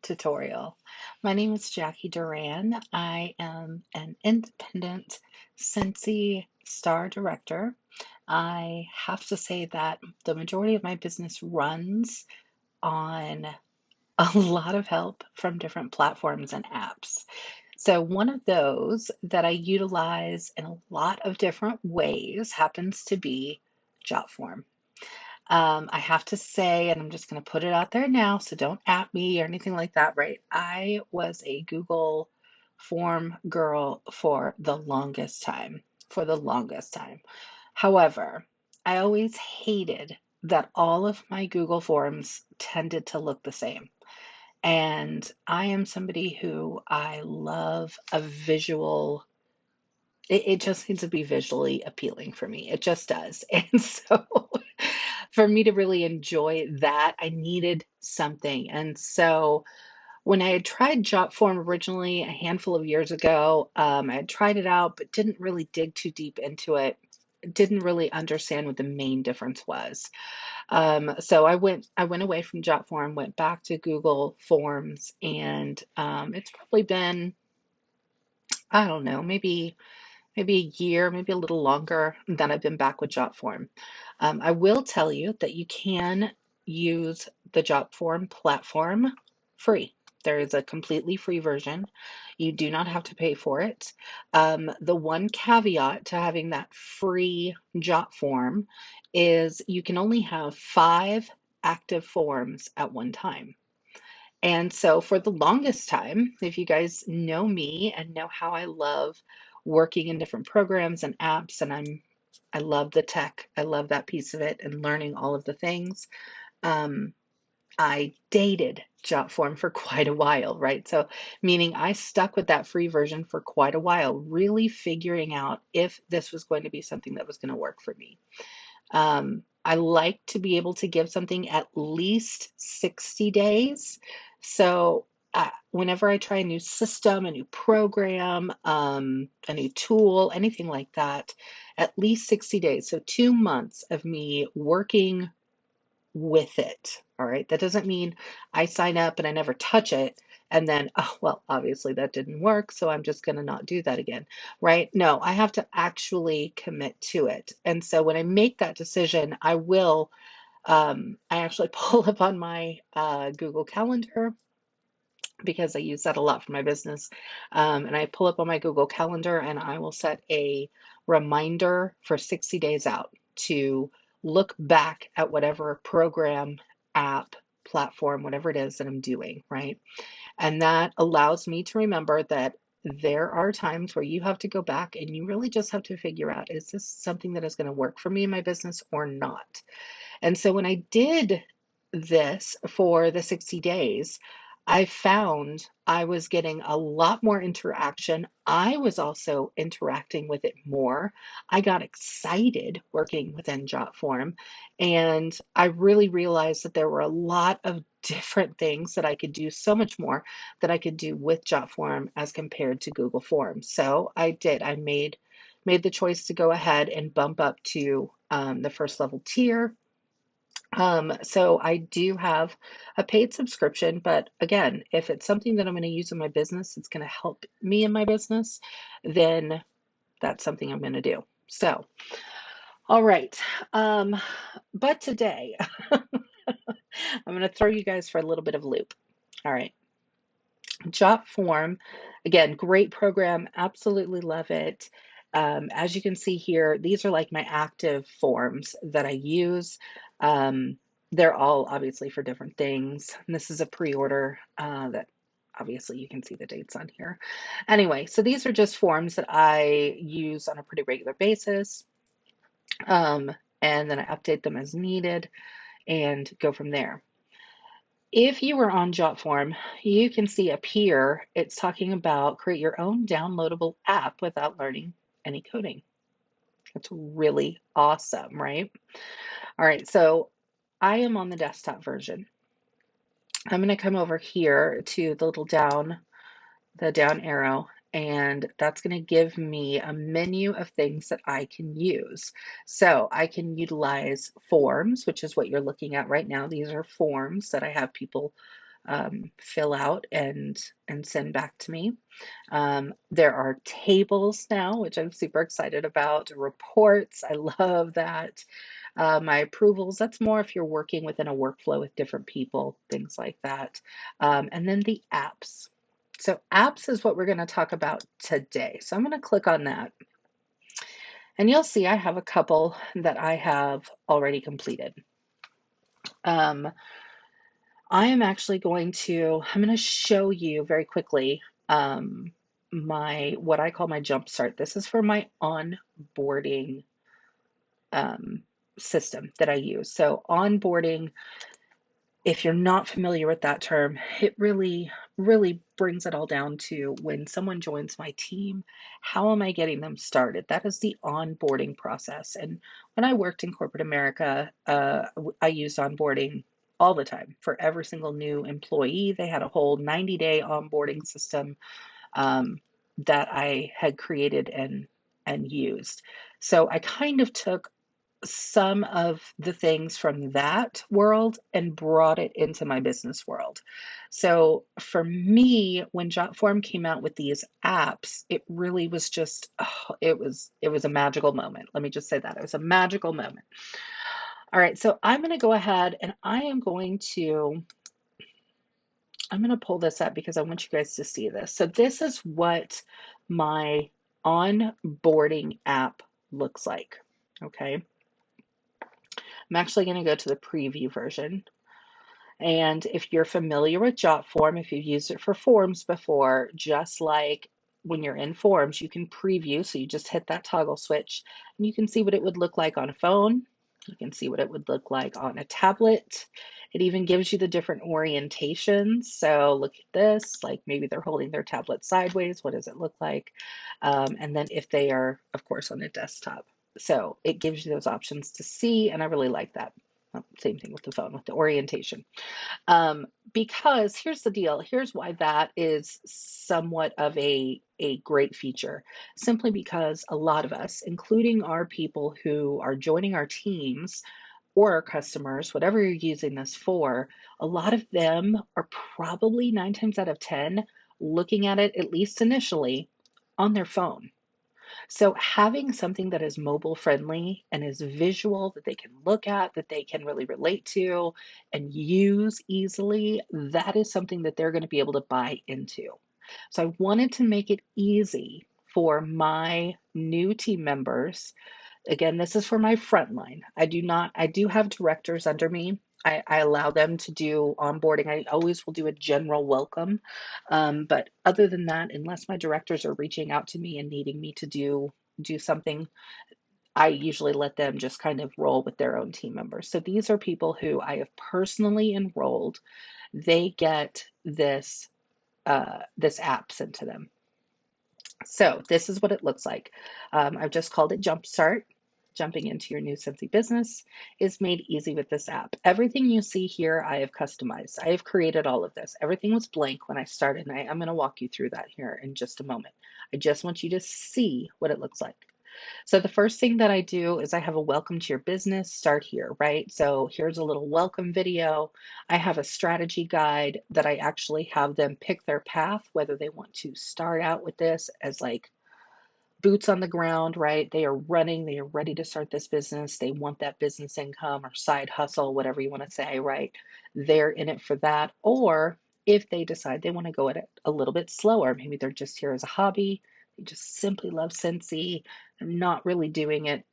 tutorial. My name is Jacqui Duran. I am an independent Scentsy star director. I have to say that the majority of my business runs on a lot of help from different platforms and apps. So, one of those that I utilize in a lot of different ways happens to be Jotform. I have to say, and I'm just going to put it out there now, so don't at me or anything like that, right? I was a Google form girl for the longest time, for the longest time. However, I always hated that all of my Google Forms tended to look the same. And I am somebody who I love a visual, it just needs to be visually appealing for me. It just does. And so for me to really enjoy that, I needed something. And so when I had tried Jotform originally a handful of years ago, I had tried it out, but didn't really dig too deep into it. Didn't really understand what the main difference was. So I went away from Jotform, went back to Google Forms, and it's probably been, I don't know, maybe a year, maybe a little longer that I've been back with Jotform. I will tell you that you can use the Jotform platform free. There is a completely free version. You do not have to pay for it. The one caveat to having that free Jotform is you can only have 5 active forms at one time. And so for the longest time, if you guys know me and know how I love working in different programs and apps, and I love the tech, I love that piece of it and learning all of the things. Um, I dated Jotform for quite a while, right? So meaning I stuck with that free version for quite a while, really figuring out if this was going to be something that was going to work for me. I like to be able to give something at least 60 days. So whenever I try a new system, a new program, a new tool, anything like that, at least 60 days. So 2 months of me working with it. All right. That doesn't mean I sign up and I never touch it. And then, oh, well, obviously that didn't work. So I'm just going to not do that again. Right. No, I have to actually commit to it. And so when I make that decision, I actually pull up on my Google Calendar because I use that a lot for my business. And I pull up on my Google Calendar and I will set a reminder for 60 days out to look back at whatever program, app, platform, whatever it is that I'm doing, right? And that allows me to remember that there are times where you have to go back and you really just have to figure out, is this something that is going to work for me in my business or not? And so when I did this for the 60 days, I found I was getting a lot more interaction. I was also interacting with it more. I got excited working within Jotform, and I really realized that there were a lot of different things that I could do, so much more that I could do with Jotform as compared to Google Forms. So I did. I made the choice to go ahead and bump up to the first level tier. So I do have a paid subscription, but again, if it's something that I'm going to use in my business, it's going to help me in my business, then that's something I'm going to do. So, all right. Um, but today, I'm going to throw you guys for a little bit of a loop. All right. Jotform, again, great program. Absolutely love it. As you can see here, these are like my active forms that I use. Um, they're all obviously for different things. And this is a pre-order that obviously you can see the dates on here. Anyway, so these are just forms that I use on a pretty regular basis. Um, and then I update them as needed and go from there. If you were on Jotform, you can see up here, it's talking about create your own downloadable app without learning any coding. That's really awesome, right? All right, so I am on the desktop version. I'm going to come over here to the down arrow, and that's going to give me a menu of things that I can use. So I can utilize forms, which is what you're looking at right now. These are forms that I have people fill out and send back to me. There are tables now, which I'm super excited about. Reports, I love that. My approvals, that's more if you're working within a workflow with different people, things like that. And then the apps. So apps is what we're going to talk about today. So I'm going to click on that. And you'll see I have a couple that I have already completed. Um, I'm going to show you very quickly what I call my Jumpstart. This is for my onboarding um, system that I use. So onboarding, if you're not familiar with that term, it really brings it all down to when someone joins my team, how am I getting them started? That is the onboarding process. And when I worked in corporate America, I used onboarding all the time for every single new employee. They had a whole 90-day onboarding system um, that I had created and used. So I kind of took some of the things from that world and brought it into my business world. So for me, when Jotform came out with these apps, it really was just, oh, it was a magical moment. Let me just say that. It was a magical moment. All right, so I'm going to go ahead and I'm going to pull this up because I want you guys to see this. So this is what my onboarding app looks like. Okay. I'm actually going to go to the preview version. And if you're familiar with Jotform, if you've used it for forms before, just like when you're in forms, you can preview. So you just hit that toggle switch and you can see what it would look like on a phone. You can see what it would look like on a tablet. It even gives you the different orientations. So look at this, like maybe they're holding their tablet sideways. What does it look like? And then if they are, of course, on a desktop. So it gives you those options to see, and I really like that. Same thing with the phone, with the orientation. Because here's the deal. Here's why that is somewhat of a great feature. Simply because a lot of us, including our people who are joining our teams or our customers, whatever you're using this for, a lot of them are probably 9 times out of 10 looking at it, at least initially, on their phone. So having something that is mobile friendly and is visual that they can look at, that they can really relate to and use easily, that is something that they're going to be able to buy into. So I wanted to make it easy for my new team members. Again, this is for my frontline. I do have directors under me. I allow them to do onboarding. I always will do a general welcome. But other than that, unless my directors are reaching out to me and needing me to do something, I usually let them just kind of roll with their own team members. So these are people who I have personally enrolled. They get this app sent to them. So this is what it looks like. I've just called it Jumpstart. Jumping into your new Scentsy business is made easy with this app. Everything you see here, I have customized. I have created all of this. Everything was blank when I started, and I'm going to walk you through that here in just a moment. I just want you to see what it looks like. So the first thing that I do is I have a welcome to your business, start here, right? So here's a little welcome video. I have a strategy guide that I actually have them pick their path, whether they want to start out with this as like boots on the ground, right? They are running, they are ready to start this business. They want that business income or side hustle, whatever you want to say, right? They're in it for that. Or if they decide they want to go at it a little bit slower, maybe they're just here as a hobby, they just simply love Scentsy and not really doing it,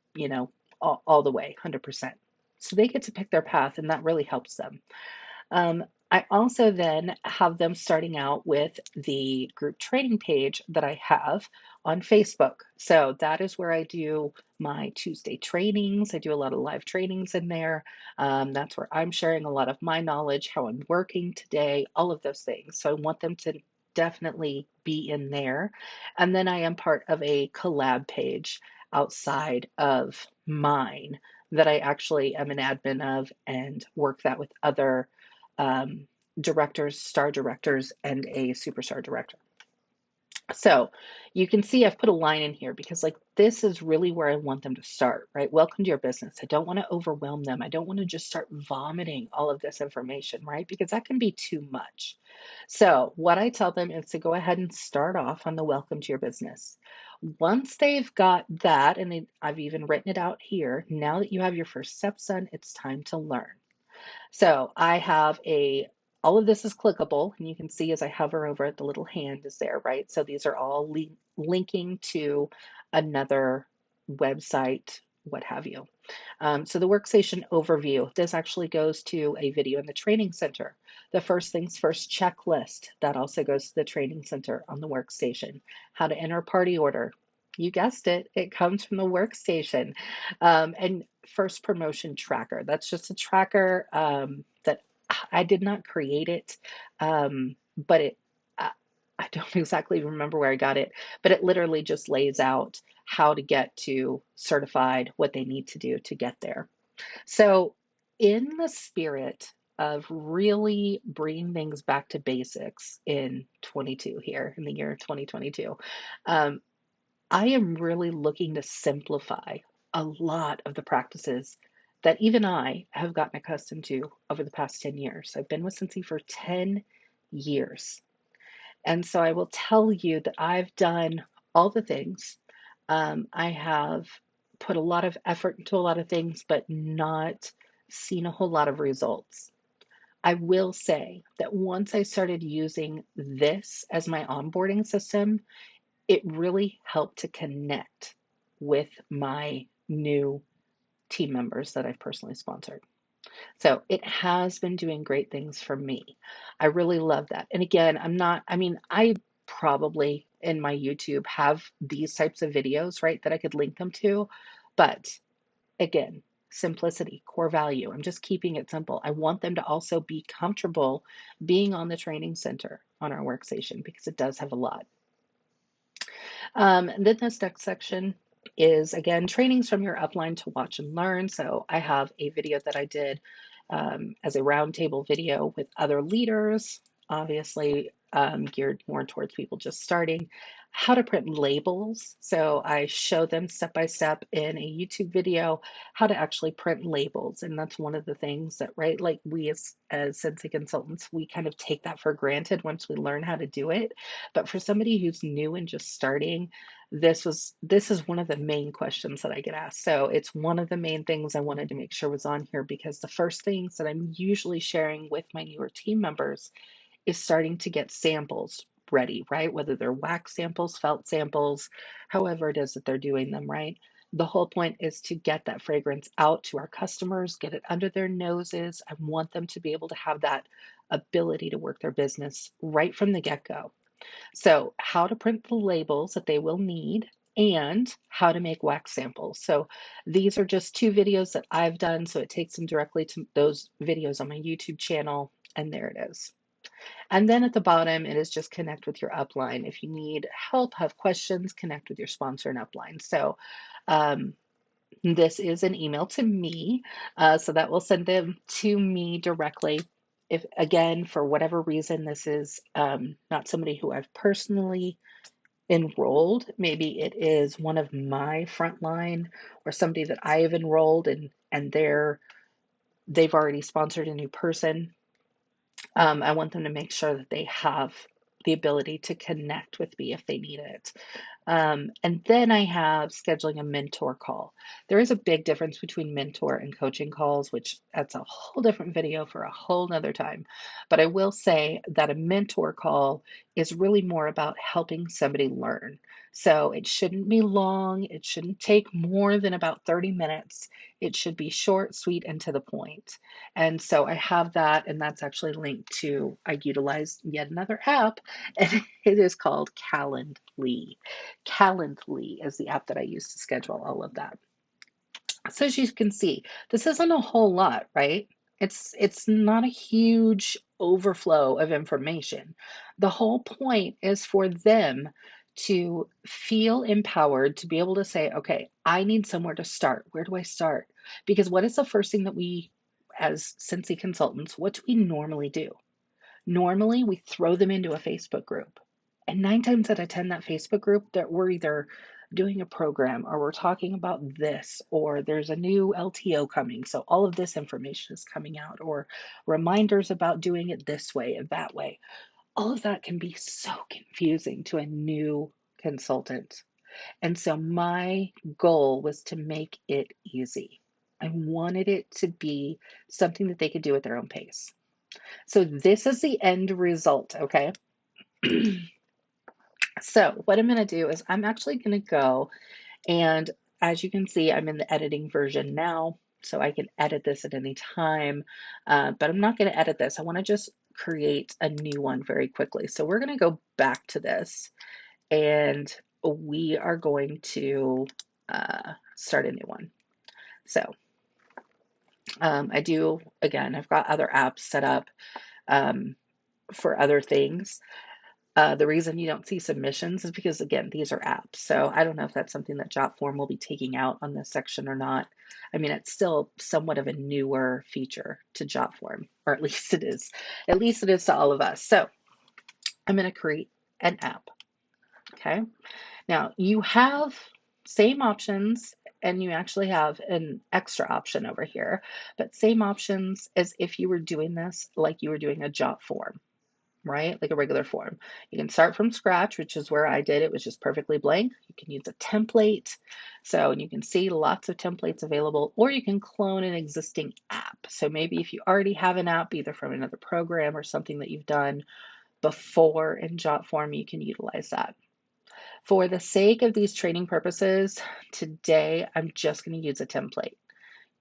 all the way, 100%. So they get to pick their path, and that really helps them. I also then have them starting out with the group training page that I have on Facebook. So that is where I do my Tuesday trainings. I do a lot of live trainings in there. That's where I'm sharing a lot of my knowledge, how I'm working today, all of those things. So I want them to definitely be in there. And then I am part of a collab page outside of mine that I actually am an admin of and work that with other um, directors, star directors, and a superstar director. So you can see I've put a line in here because like this is really where I want them to start, right? Welcome to your business. I don't want to overwhelm them. I don't want to just start vomiting all of this information, right? Because that can be too much. So what I tell them is to go ahead and start off on the welcome to your business. Once they've got that, and I've even written it out here, now that you have your first steps done, it's time to learn. So I have all of this is clickable, and you can see as I hover over it, the little hand is there, right? So these are all linking to another website, what have you. So the Workstation Overview, this actually goes to a video in the training center. The first things first checklist, that also goes to the training center on the workstation. How to enter a party order. You guessed it, it comes from the workstation. And first promotion tracker, that's just a tracker that I did not create it, but I, I don't exactly remember where I got it, but it literally just lays out how to get to certified, what they need to do to get there. So, in the spirit of really bringing things back to basics in 22 here, in the year 2022, um, I am really looking to simplify a lot of the practices that even I have gotten accustomed to over the past 10 years. I've been with Scentsy for 10 years. And so I will tell you that I've done all the things. I have put a lot of effort into a lot of things, but not seen a whole lot of results. I will say that once I started using this as my onboarding system, it really helped to connect with my new team members that I've personally sponsored. So it has been doing great things for me. I really love that. And again, I probably in my YouTube have these types of videos, right, that I could link them to. But again, simplicity, core value. I'm just keeping it simple. I want them to also be comfortable being on the training center on our workstation because it does have a lot. And then this next section is again trainings from your upline to watch and learn. So I have a video that I did as a roundtable video with other leaders, obviously geared more towards people just starting. How to print labels. So I show them step by step in a YouTube video how to actually print labels. And that's one of the things that, right, like we as Scentsy consultants, we kind of take that for granted once we learn how to do it. But for somebody who's new and just starting, this is one of the main questions that I get asked. So it's one of the main things I wanted to make sure was on here because the first things that I'm usually sharing with my newer team members is starting to get samples ready, right? Whether they're wax samples, felt samples, however it is that they're doing them, right? The whole point is to get that fragrance out to our customers, get it under their noses. I want them to be able to have that ability to work their business right from the get-go. So, how to print the labels that they will need and how to make wax samples. So, these are just two videos that I've done. So, it takes them directly to those videos on my YouTube channel. And there it is. And then at the bottom, it is just connect with your upline. If you need help, have questions, connect with your sponsor and upline. So, um, this is an email to me, so that will send them to me directly. If again, for whatever reason, this is not somebody who I've personally enrolled, maybe it is one of my frontline or somebody that I have enrolled and they've already sponsored a new person. I want them to make sure that they have the ability to connect with me if they need it. And then I have scheduling a mentor call. There is a big difference between mentor and coaching calls, which that's a whole different video for a whole nother time. But I will say that a mentor call is really more about helping somebody learn. So it shouldn't be long. It shouldn't take more than about 30 minutes. It should be short, sweet, and to the point. And so I have that, and that's actually linked to, I utilize yet another app, and it is called Calendly. Calendly is the app that I use to schedule all of that. So as you can see, this isn't a whole lot, right? It's not a huge overflow of information. The whole point is for them to feel empowered to be able to say, okay, I need somewhere to start. Where do I start? Because what is the first thing that we, as Scentsy consultants, what do we normally do? Normally, we throw them into a Facebook group And 9 times out of 10, that Facebook group that we're either doing a program or we're talking about this, or there's a new LTO coming. So all of this information is coming out, or reminders about doing it this way and that way. All of that can be so confusing to a new consultant. And so my goal was to make it easy. I wanted it to be something that they could do at their own pace. So this is the end result, okay? So what I'm going to do is I'm actually going to go, and as you can see, I'm in the editing version now, so I can edit this at any time, but I'm not going to edit this. I want to just create a new one very quickly. So we're going to go back to this, and we are going to start a new one. So again, I've got other apps set up for other things. The reason you don't see submissions is because, again, these are apps. So I don't know if that's something that Jotform will be taking out on this section or not. I mean, it's still somewhat of a newer feature to Jotform, or at least it is. At least it is to all of us. So I'm going to create an app. Okay. Now you have same options, and you actually have an extra option over here, but same options as if you were doing this like you were doing a Jotform, right? Like a regular form. You can start from scratch, which is where I did. It was just perfectly blank. You can use a template. So you can see lots of templates available, or you can clone an existing app. So maybe if you already have an app, either from another program or something that you've done before in Jotform, you can utilize that. For the sake of these training purposes, today I'm just going to use a template.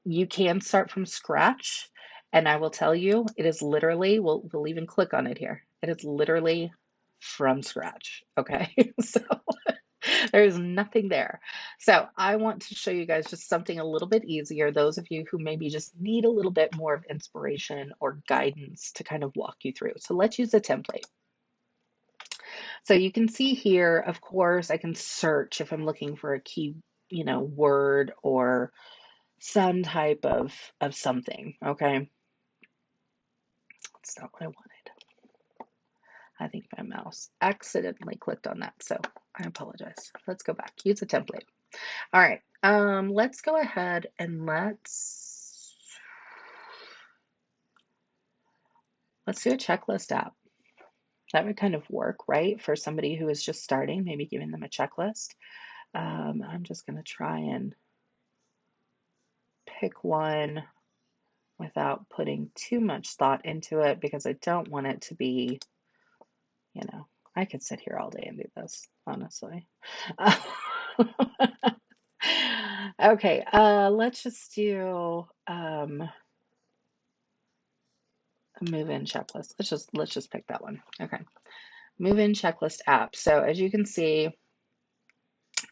You can start from scratch, and I will tell you, it is literally, we'll even click on it here. It is literally from scratch, okay? So there's nothing there. So I want to show you guys just something a little bit easier. Those of you who maybe just need a little bit more of inspiration or guidance to kind of walk you through. So let's use a template. So you can see here, of course, I can search if I'm looking for a key, word or some type of something, okay? That's not what I wanted. I think my mouse accidentally clicked on that, so I apologize. Let's go back. Use a template. All right, let's go ahead and let's do a checklist app. That would kind of work, right? For somebody who is just starting, maybe giving them a checklist. I'm just going to try and pick one without putting too much thought into it, because I don't want it to be, I could sit here all day and do this, honestly. Okay, let's just do a move-in checklist. Let's just pick that one. Okay, move-in checklist app. So as you can see,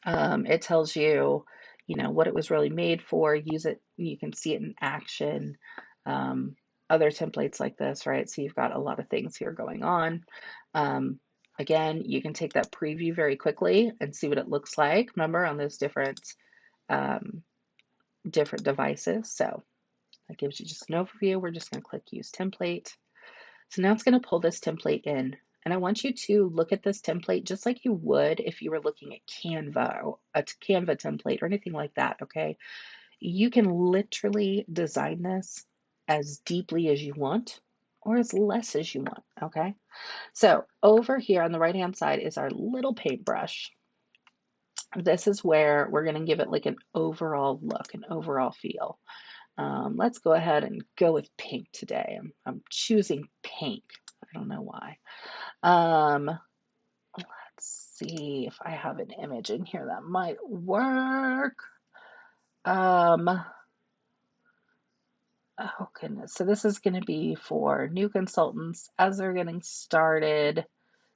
it tells you, what it was really made for. Use it. You can see it in action. Other templates like this, right? So you've got a lot of things here going on. Again, you can take that preview very quickly and see what it looks like. Remember, on those different devices. So that gives you just an overview. We're just going to click Use Template. So now it's going to pull this template in. And I want you to look at this template just like you would if you were looking at Canva or a Canva template or anything like that, okay? You can literally design this as deeply as you want or as less as you want, okay? So over here on the right-hand side is our little paintbrush. This is where we're going to give it like an overall look, an overall feel. Let's go ahead and go with pink today. I'm choosing pink. I don't know why. Let's see if I have an image in here that might work. Oh goodness. So this is going to be for new consultants as they're getting started.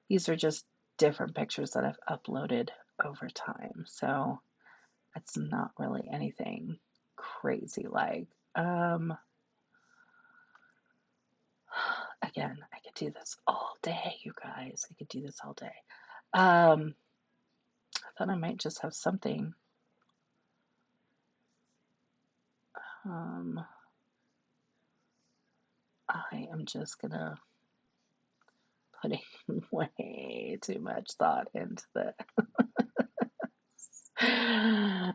These are just different pictures that I've uploaded over time. So it's not really anything crazy like. Again, I could do this all day, you guys. I could do this all day. I thought I might just have something. I am just gonna putting way too much thought into the.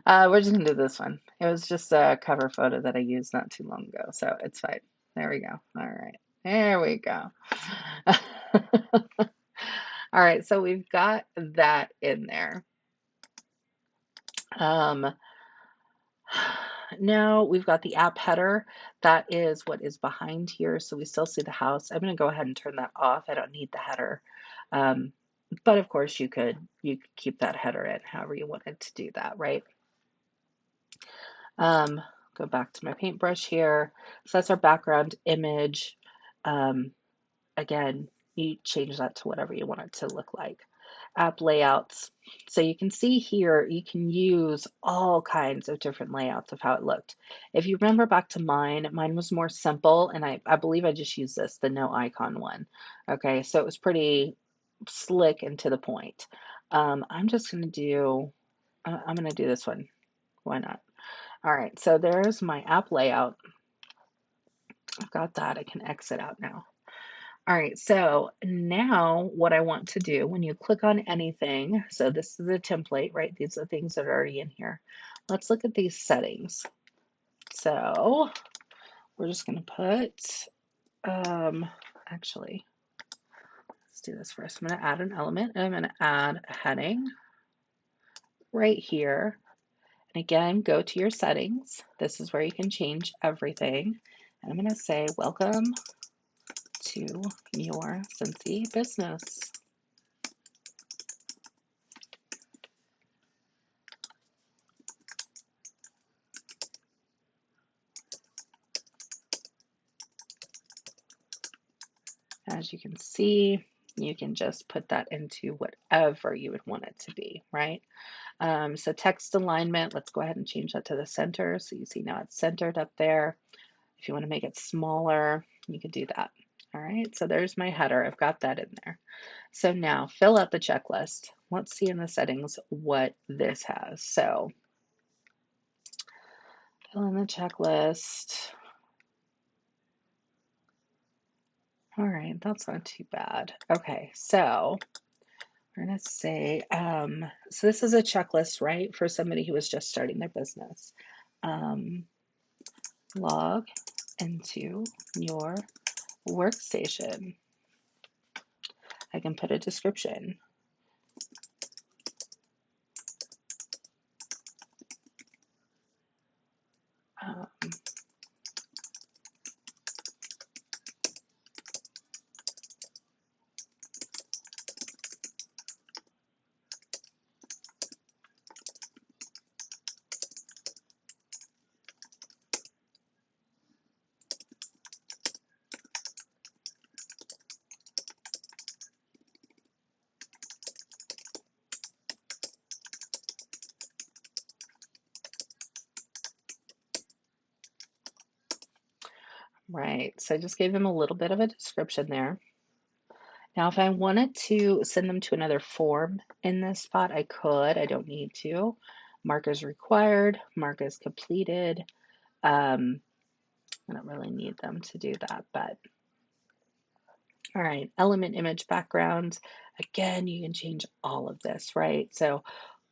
We're just gonna do this one. It was just a cover photo that I used not too long ago, so it's fine. There we go. All right, there we go. All right, so we've got that in there. Now we've got the app header. That is what is behind here, so we still see the house. I'm going to go ahead and turn that off. I don't need the header. Um, but of course you could keep that header in however you wanted to do that, right? Go back to my paintbrush here. So that's our background image. Again, you change that to whatever you want it to look like. App layouts. So you can see here, you can use all kinds of different layouts of how it looked. If you remember back to mine was more simple, and I believe I just used this, the no icon one. Okay, so it was pretty slick and to the point. I'm just going to do, I'm going to do this one. Why not? All right, so there's my app layout. I've got that. I can exit out now. All right, so now what I want to do when you click on anything, so this is a template, right? These are the things that are already in here. Let's look at these settings. So we're just going to put, actually, let's do this first. I'm going to add an element and I'm going to add a heading right here. And again, go to your settings. This is where you can change everything. And I'm going to say, welcome to your Scentsy business. As you can see, you can just put that into whatever you would want it to be, right? So text alignment, let's go ahead and change that to the center. So you see now it's centered up there. If you want to make it smaller, you can do that. All right, so there's my header. I've got that in there. So now fill out the checklist. Let's see in the settings what this has. So fill in the checklist. All right, that's not too bad. Okay, so we're going to say, so this is a checklist, right, for somebody who is just starting their business. Log into your workstation. I can put a description. Um, right, so I just gave them a little bit of a description there. Now, if I wanted to send them to another form in this spot, I could. I don't need to. Mark as required, mark as completed. I don't really need them to do that, but all right, element image backgrounds. Again, you can change all of this, right? So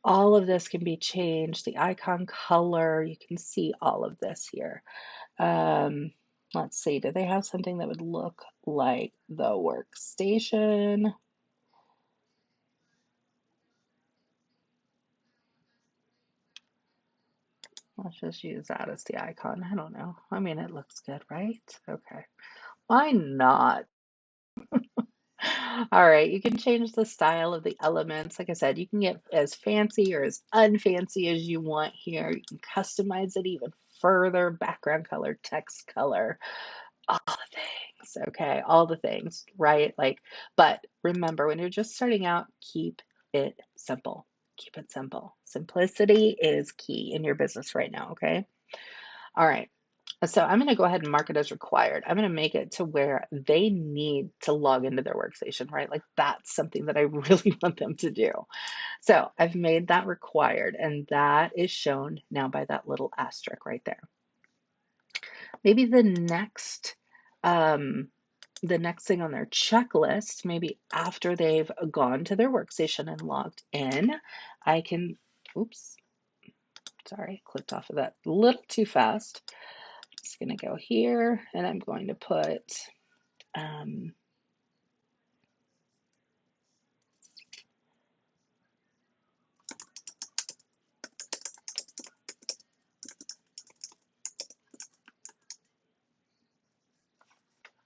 all of this can be changed. The icon color, you can see all of this here. Let's see, do they have something that would look like the workstation? Let's just use that as the icon. I don't know. I mean, it looks good, right? Okay. Why not? All right, you can change the style of the elements. Like I said, you can get as fancy or as unfancy as you want here. You can customize it even further, background color, text color, all the things, okay? All the things, right? Like, but remember, when you're just starting out, keep it simple. Keep it simple. Simplicity is key in your business right now, okay? All right. So I'm going to go ahead and mark it as required. I'm going to make it to where they need to log into their workstation, right? Like that's something that I really want them to do. So I've made that required, and that is shown now by that little asterisk right there. Maybe the next the next thing on their checklist, maybe after they've gone to their workstation and logged in, I can, oops, sorry, clicked off of that a little too fast. Just going to go here and I'm going to put, all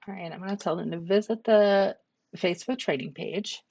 right, I'm going to tell them to visit the Facebook training page.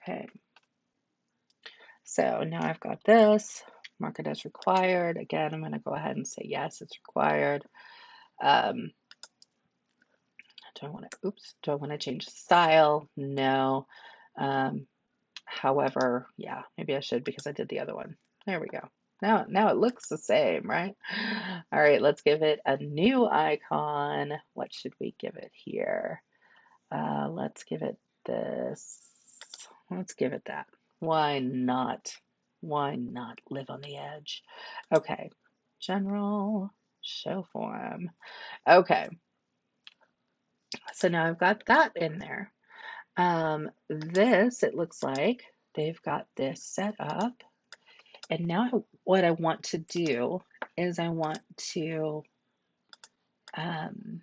Okay. So now I've got this, mark it as required. Again, I'm going to go ahead and say, yes, it's required. Do I want to, oops, do I want to change the style? No. However, yeah, maybe I should because I did the other one. There we go. Now it looks the same, right? All right, let's give it a new icon. What should we give it here? Let's give it this. Let's give it that. Why not? Why not live on the edge? Okay, general, show form. Okay, so now I've got that in there. This, it looks like they've got this set up. And now what I want to do is I want to, I'm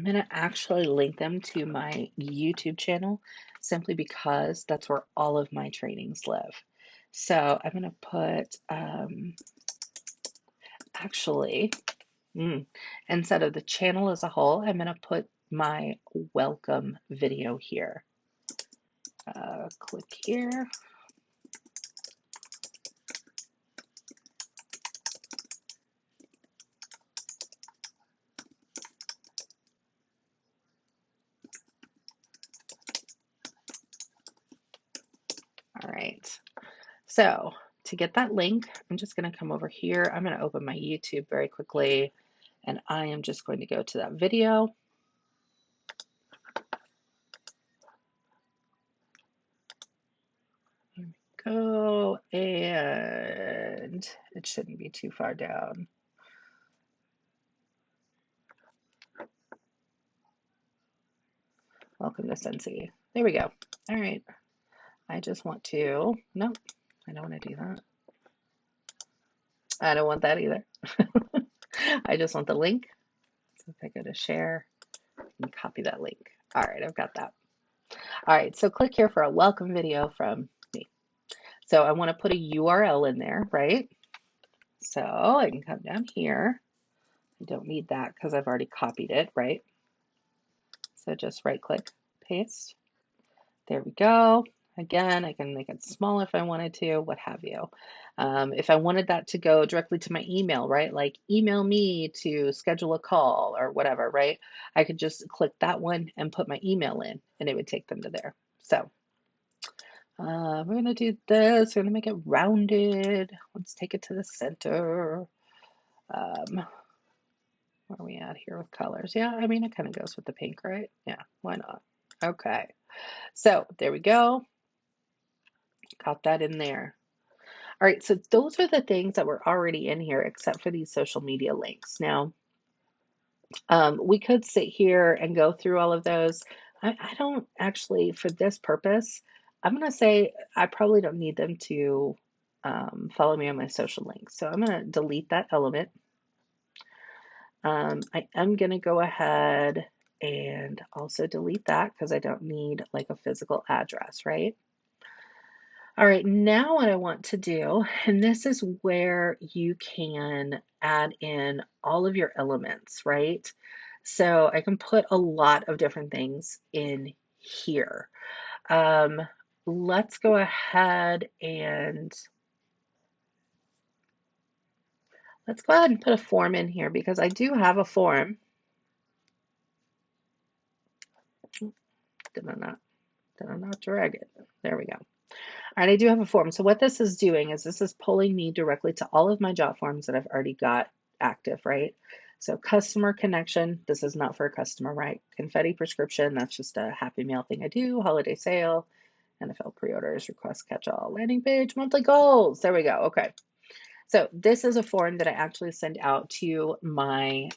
going to actually link them to my YouTube channel simply because that's where all of my trainings live. So I'm going to put, actually, instead of the channel as a whole, I'm going to put my welcome video here. Click here. All right. So to get that link, I'm just going to come over here. I'm going to open my YouTube very quickly, and I am just going to go to that video. Here we go, and it shouldn't be too far down. Welcome to Scentsy. There we go. All right. I just want to, no, I don't want to do that. I don't want that either. I just want the link. So if I go to share and copy that link. All right, I've got that. All right, so click here for a welcome video from me. So I want to put a URL in there, right? So I can come down here. I don't need that because I've already copied it, right? So just right click, paste. There we go. Again, I can make it smaller if I wanted to, what have you. If I wanted that to go directly to my email, right? Like email me to schedule a call or whatever, right? I could just click that one and put my email in and it would take them to there. So we're going to do this. We're going to make it rounded. Let's take it to the center. Where are we at here with colors? Yeah, I mean, it kind of goes with the pink, right? Yeah, why not? Okay, so there we go. Got that in there. All right, so those are the things that were already in here except for these social media links. Now, we could sit here and go through all of those. I don't actually, for this purpose, I'm going to say I probably don't need them to follow me on my social links. So I'm going to delete that element. I am going to go ahead and also delete that because I don't need like a physical address, right? All right, now what I want to do, and this is where you can add in all of your elements, right? So I can put a lot of different things in here. let's go ahead and put a form in here because I do have a form. Did I not drag it? There we go. All right, I do have a form. So what this is doing is this is pulling me directly to all of my job forms that I've already got active, right? So customer connection, this is not for a customer, right? Confetti prescription, that's just a happy mail thing I do. Holiday sale, NFL pre-orders, request catch-all, landing page, monthly goals. There we go. Okay. So this is a form that I actually send out to my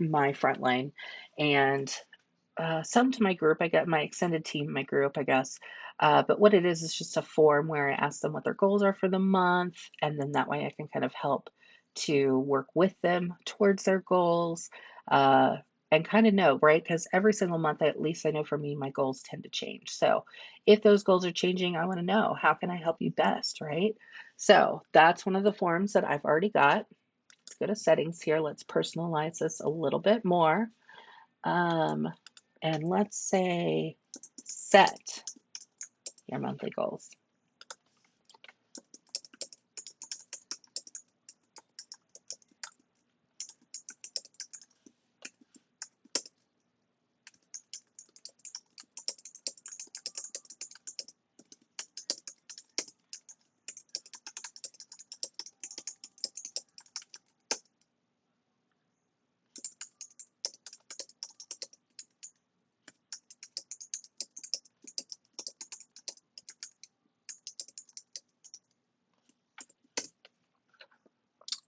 frontline and some to my group. I get my extended team, my group, I guess. But what it is just a form where I ask them what their goals are for the month, and then that way I can kind of help to work with them towards their goals, uh, and kind of know, right? Because every single month, at least I know for me, my goals tend to change. So if those goals are changing, I want to know how can I help you best, right? So that's one of the forms that I've already got. Let's go to settings here. Let's personalize this a little bit more. Um, and let's say set your monthly goals.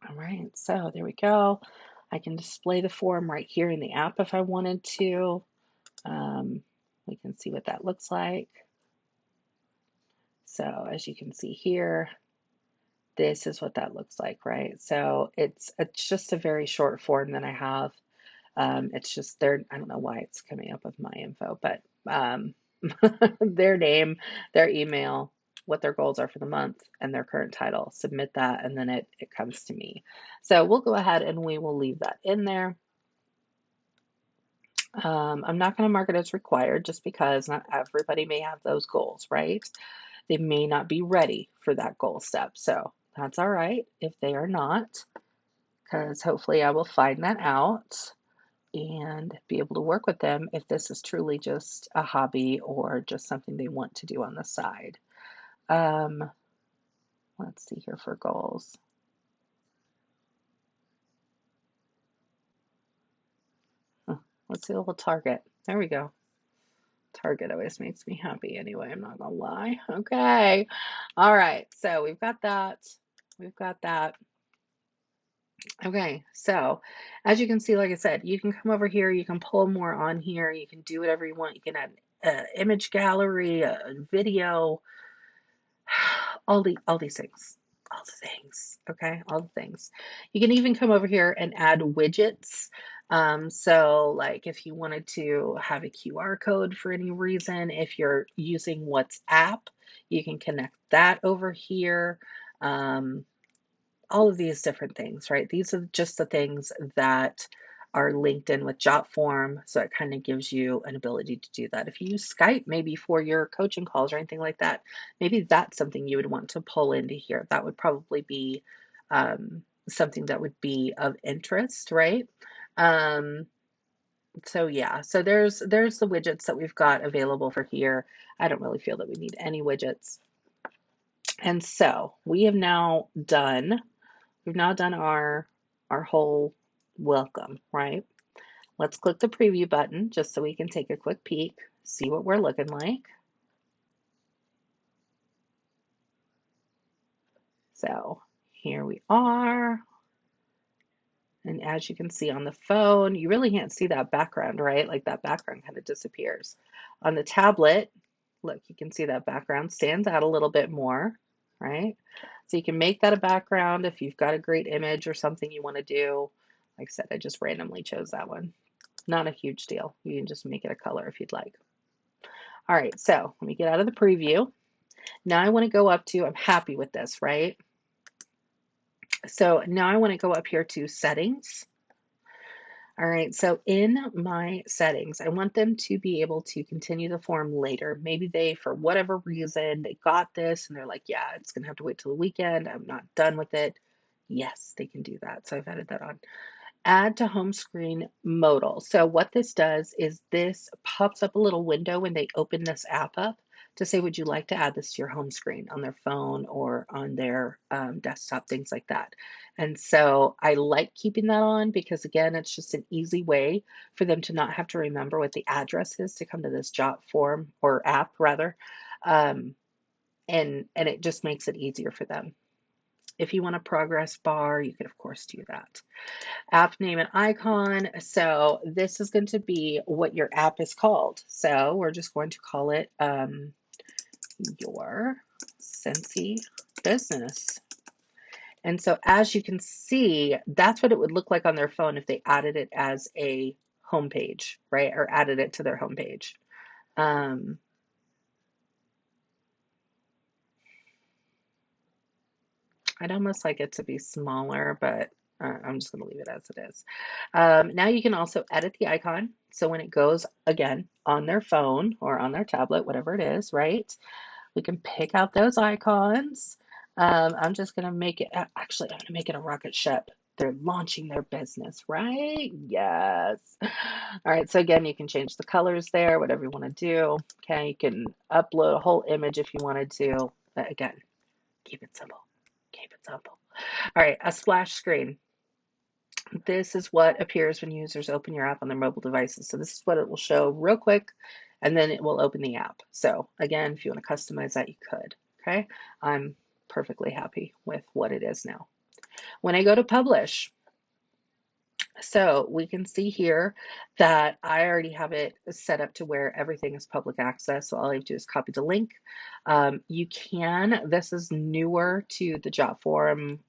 All right, so there we go. I can display the form right here in the app if I wanted to. We can see what that looks like. So as you can see here, this is what that looks like, right? So it's just a very short form that I have. It's just I don't know why it's coming up with my info, but their name, their email, what their goals are for the month, and their current title. Submit that, and then it comes to me. So we'll go ahead and we will leave that in there. I'm not going to mark it as required just because not everybody may have those goals, right? They may not be ready for that goal step. So that's all right if they are not, because hopefully I will find that out and be able to work with them if this is truly just a hobby or just something they want to do on the side. Um, let's see here for goals. Let's see a little target. There we go. Target always makes me happy anyway, I'm not gonna lie. Okay. All right. So we've got that. We've got that. Okay. So as you can see, like I said, you can come over here, you can pull more on here, you can do whatever you want. You can add image gallery, a video, all these things. All the things. Okay. All the things. You can even come over here and add widgets. So like if you wanted to have a QR code for any reason, if you're using WhatsApp, you can connect that over here. Um, all of these different things, right? These are just the things that are linked in with JotForm. So it kind of gives you an ability to do that. If you use Skype, maybe for your coaching calls or anything like that, maybe that's something you would want to pull into here. That would probably be something that would be of interest, right? Um, so yeah, so there's the widgets that we've got available for here. I don't really feel that we need any widgets. And so we have now done We've now done our whole welcome, right? Let's click the preview button just so we can take a quick peek, see what we're looking like. So here we are. And as you can see on the phone, you really can't see that background, right? Like that background kind of disappears. On the tablet, look, you can see that background stands out a little bit more, right? So you can make that a background if you've got a great image or something you want to do. Like I said, I just randomly chose that one. Not a huge deal. You can just make it a color if you'd like. All right, so let me get out of the preview. Now I want to go up to, I'm happy with this, right? So now I want to go up here to settings. All right, so in my settings, I want them to be able to continue the form later. Maybe they, for whatever reason, they got this and they're like, yeah, it's going to have to wait till the weekend. I'm not done with it. Yes, they can do that. So I've added that on. Add to home screen modal. So what this does is this pops up a little window when they open this app up to say, would you like to add this to your home screen on their phone or on their desktop, things like that. And so I like keeping that on because again, it's just an easy way for them to not have to remember what the address is to come to this job form or app rather. Um, and it just makes it easier for them. If you want a progress bar, you could of course do that. App name and icon. So this is going to be what your app is called. So we're just going to call it your Scentsy business. And so as you can see, that's what it would look like on their phone if they added it as a homepage, right? Or added it to their homepage. Um, I'd almost like it to be smaller, but I'm just going to leave it as it is. Now you can also edit the icon. So when it goes again on their phone or on their tablet, whatever it is, right? We can pick out those icons. I'm just going to make it, actually, I'm going to make it a rocket ship. They're launching their business, right? Yes. All right. So again, you can change the colors there, whatever you want to do. Okay. You can upload a whole image if you wanted to. But again, keep it simple. Keep it simple. All right, a splash screen. This is what appears when users open your app on their mobile devices. So this is what it will show real quick, and then it will open the app. So again, if you want to customize that, you could. Okay, I'm perfectly happy with what it is now. When I go to publish, so we can see here that I already have it set up to where everything is public access. So all I have to do is copy the link. You can, this is newer to the Jotform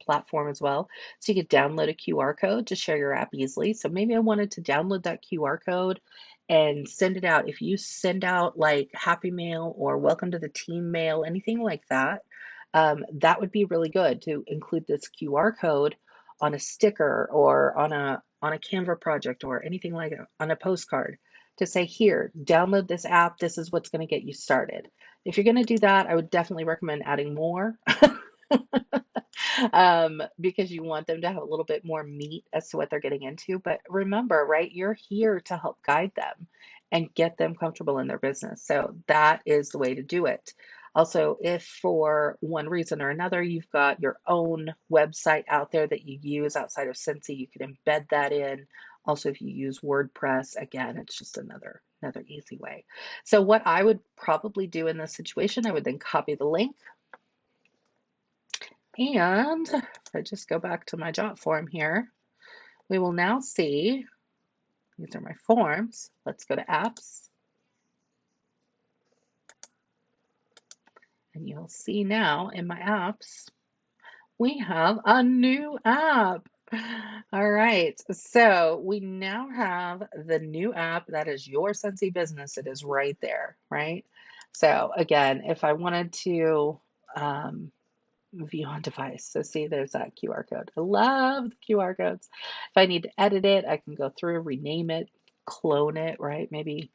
platform as well. So you could download a QR code to share your app easily. So maybe I wanted to download that QR code and send it out. If you send out like Happy Mail or Welcome to the Team mail, anything like that, that would be really good to include this QR code on a sticker or on a Canva project or anything like it, on a postcard to say, here, download this app. This is what's going to get you started. If you're going to do that, I would definitely recommend adding more because you want them to have a little bit more meat as to what they're getting into. But remember, right, you're here to help guide them and get them comfortable in their business. So that is the way to do it. Also, if for one reason or another you've got your own website out there that you use outside of Scentsy, you can embed that in. Also, if you use WordPress, again, it's just another easy way. So what I would probably do in this situation, I would then copy the link. And if I just go back to my jot form here, we will now see, these are my forms. Let's go to apps. And you'll see now in my apps, we have a new app. All right, so we now have the new app that is your Scentsy business. It is right there, right? So again, if I wanted to view on device, so see there's that QR code. I love the QR codes. If I need to edit it, I can go through, rename it, clone it, right? Maybe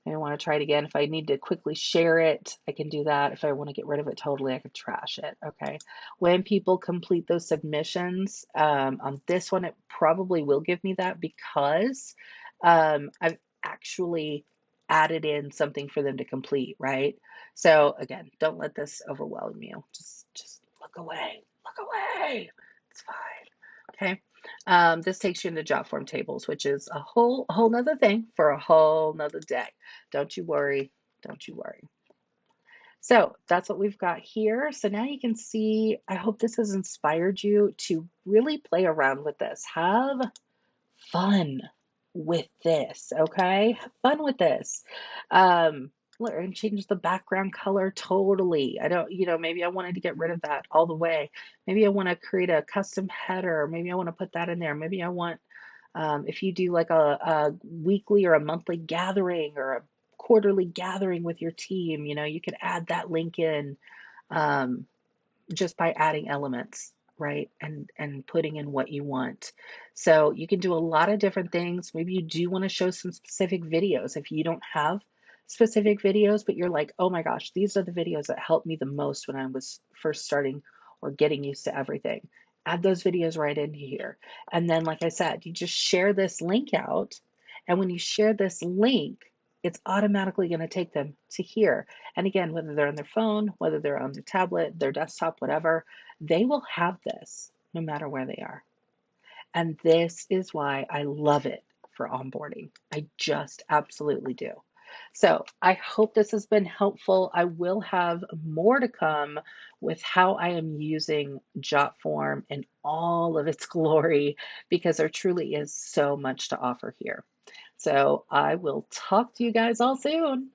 I want to try it again. If I need to quickly share it, I can do that. If I want to get rid of it totally, I could trash it. Okay. When people complete those submissions, on this one, it probably will give me that because I've actually added in something for them to complete, right? So again, don't let this overwhelm you. Just look away. Look away. It's fine. Okay. This takes you into job form tables, which is a whole nother thing for a whole nother day. Don't you worry. Don't you worry. So that's what we've got here. So now you can see, I hope this has inspired you to really play around with this. Have fun with this, okay? Have fun with this. And change the background color totally. I don't, maybe I wanted to get rid of that all the way. Maybe I want to create a custom header. Maybe I want to put that in there. Maybe I want, if you do like a weekly or a monthly gathering or a quarterly gathering with your team, you could add that link in just by adding elements. right? And putting in what you want. So you can do a lot of different things. Maybe you do want to show some specific videos. If you don't have specific videos, but you're like, oh my gosh, these are the videos that helped me the most when I was first starting or getting used to everything. Add those videos right into here. And then, like I said, you just share this link out. And when you share this link, it's automatically going to take them to here. And again, whether they're on their phone, whether they're on their tablet, their desktop, whatever, they will have this no matter where they are. And this is why I love it for onboarding. I just absolutely do. So I hope this has been helpful. I will have more to come with how I am using JotForm in all of its glory because there truly is so much to offer here. So I will talk to you guys all soon.